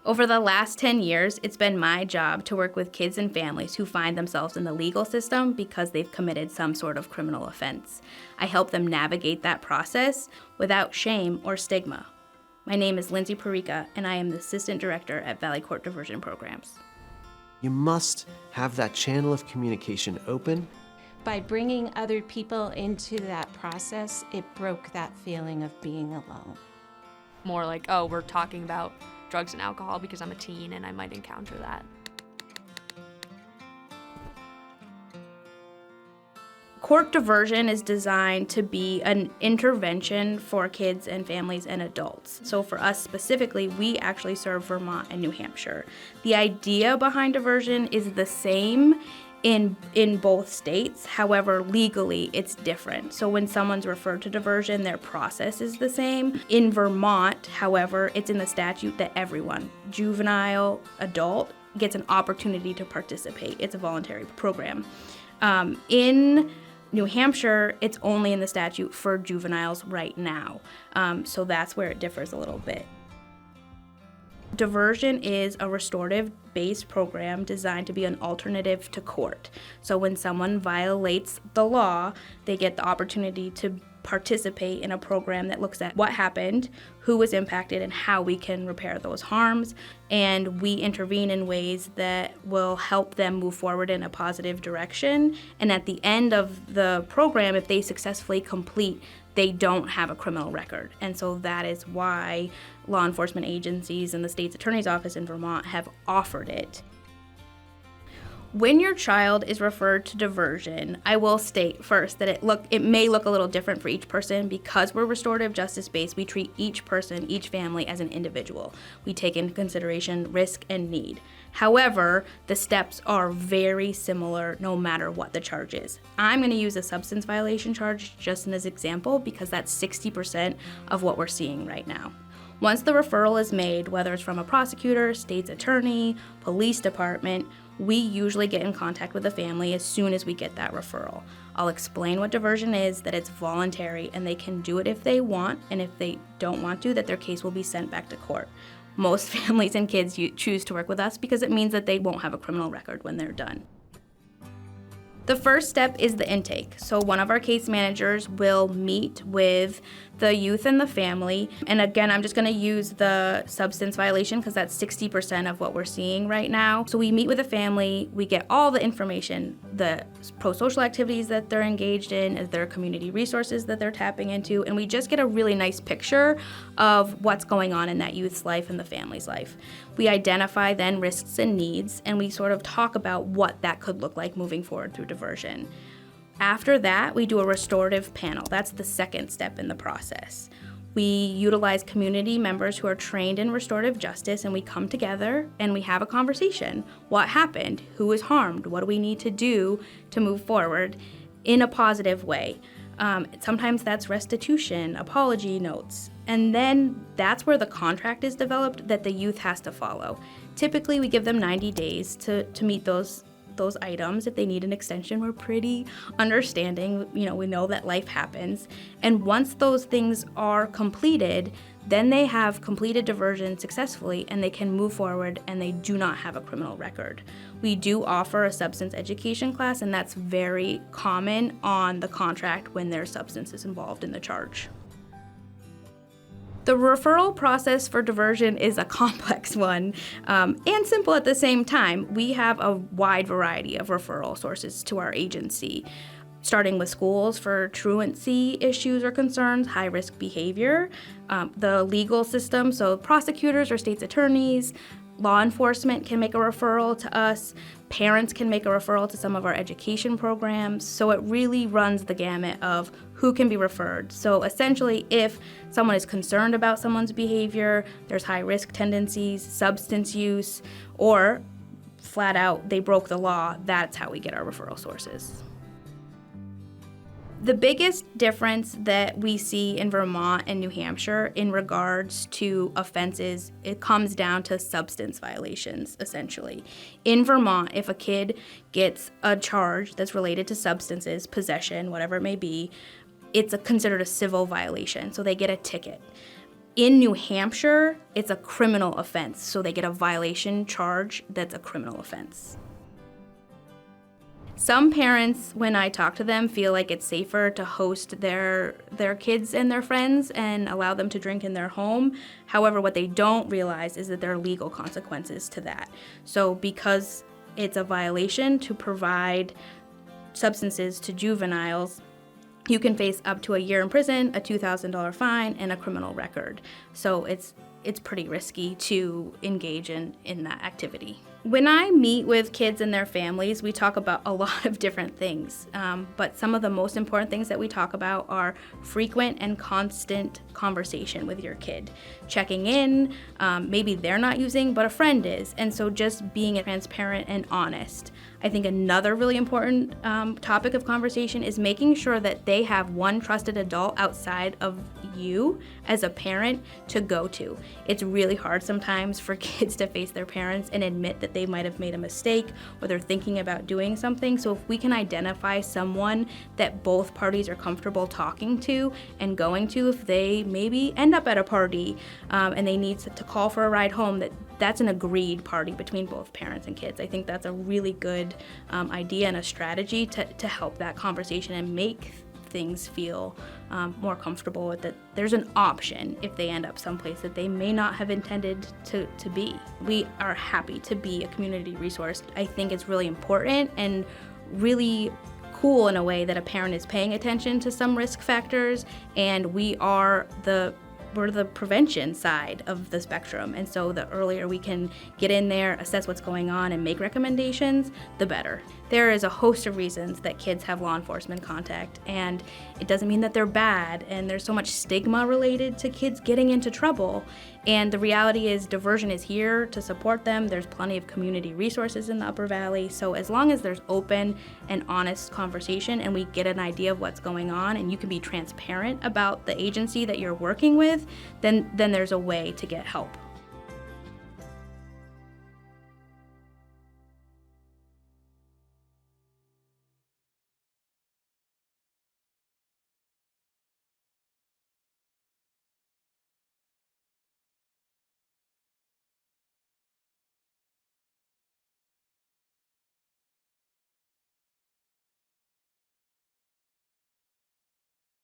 Over the last 10 years, it's been my job to work with kids and families who find themselves in the legal system because they've committed some sort of criminal offense. I help them navigate that process without shame or stigma. My name is Lyndsay Porreca, and I am the Assistant Director at Valley Court Diversion Programs. You must have that channel of communication open. By bringing other people into that process, it broke that feeling of being alone. More like, oh, we're talking about drugs and alcohol because I'm a teen and I might encounter that. Court diversion is designed to be an intervention for kids and families and adults. So for us specifically, we actually serve Vermont and New Hampshire. The idea behind diversion is the same in both states. However, legally, it's different. So when someone's referred to diversion, their process is the same. In Vermont, however, it's in the statute that everyone, juvenile, adult, gets an opportunity to participate. It's a voluntary program. In New Hampshire, it's only in the statute for juveniles right now. So that's where it differs a little bit. Diversion is a restorative-based program designed to be an alternative to court. So when someone violates the law, they get the opportunity to participate in a program that looks at what happened, who was impacted, and how we can repair those harms. And we intervene in ways that will help them move forward in a positive direction. And at the end of the program, if they successfully complete, they don't have a criminal record. And so that is why law enforcement agencies and the state's attorney's office in Vermont have offered it. When your child is referred to diversion, I will state first that it may look a little different for each person. Because we're restorative justice based, we treat each person, each family as an individual. We take into consideration risk and need. However, the steps are very similar no matter what the charge is. I'm going to use a substance violation charge just as an example because that's 60% of what we're seeing right now. Once the referral is made, whether it's from a prosecutor, state's attorney, police department, we usually get in contact with the family as soon as we get that referral. I'll explain what diversion is, that it's voluntary, and they can do it if they want, and if they don't want to, that their case will be sent back to court. Most families and kids choose to work with us because it means that they won't have a criminal record when they're done. The first step is the intake. So one of our case managers will meet with the youth and the family. And again, I'm just gonna use the substance violation because that's 60% of what we're seeing right now. So we meet with the family, we get all the information, the pro-social activities that they're engaged in, their community resources that they're tapping into, and we just get a really nice picture of what's going on in that youth's life and the family's life. We identify then risks and needs, and we sort of talk about what that could look like moving forward through diversion. After that, we do a restorative panel. That's the second step in the process. We utilize community members who are trained in restorative justice, and we come together and we have a conversation. What happened? Who was harmed? What do we need to do to move forward in a positive way? Sometimes that's restitution, apology notes, and then that's where the contract is developed that the youth has to follow. Typically, we give them 90 days to meet those items. If they need an extension, we're pretty understanding. We know that life happens. And once those things are completed, then they have completed diversion successfully and they can move forward and they do not have a criminal record. We do offer a substance education class, and that's very common on the contract when there's substances involved in the charge. The referral process for diversion is a complex one and simple at the same time. We have a wide variety of referral sources to our agency, starting with schools for truancy issues or concerns, high-risk behavior, the legal system, so prosecutors or state's attorneys, law enforcement can make a referral to us, parents can make a referral to some of our education programs, so it really runs the gamut of who can be referred. So essentially, if someone is concerned about someone's behavior, there's high-risk tendencies, substance use, or flat out, they broke the law, that's how we get our referral sources. The biggest difference that we see in Vermont and New Hampshire in regards to offenses, it comes down to substance violations, essentially. In Vermont, if a kid gets a charge that's related to substances, possession, whatever it may be, it's considered a civil violation, so they get a ticket. In New Hampshire, it's a criminal offense, so they get a violation charge that's a criminal offense. Some parents, when I talk to them, feel like it's safer to host their kids and their friends and allow them to drink in their home. However, what they don't realize is that there are legal consequences to that. So because it's a violation to provide substances to juveniles, you can face up to a year in prison, a $2,000 fine, and a criminal record. So it's pretty risky to engage in that activity. When I meet with kids and their families, we talk about a lot of different things, but some of the most important things that we talk about are frequent and constant conversation with your kid. Checking in, maybe they're not using, but a friend is, and so just being transparent and honest. I think another really important topic of conversation is making sure that they have one trusted adult outside of you as a parent to go to. It's really hard sometimes for kids to face their parents and admit that they might have made a mistake or they're thinking about doing something. So if we can identify someone that both parties are comfortable talking to and going to, if they maybe end up at a party and they need to call for a ride home, that's an agreed party between both parents and kids. I think that's a really good idea and a strategy to help that conversation and make things feel more comfortable with that there's an option if they end up someplace that they may not have intended to be. We are happy to be a community resource. I think it's really important and really cool in a way that a parent is paying attention to some risk factors, and we're the prevention side of the spectrum, and so the earlier we can get in there, assess what's going on, and make recommendations, the better. There is a host of reasons that kids have law enforcement contact, and it doesn't mean that they're bad, and there's so much stigma related to kids getting into trouble, and the reality is diversion is here to support them. There's plenty of community resources in the Upper Valley, so as long as there's open and honest conversation and we get an idea of what's going on and you can be transparent about the agency that you're working with, then there's a way to get help.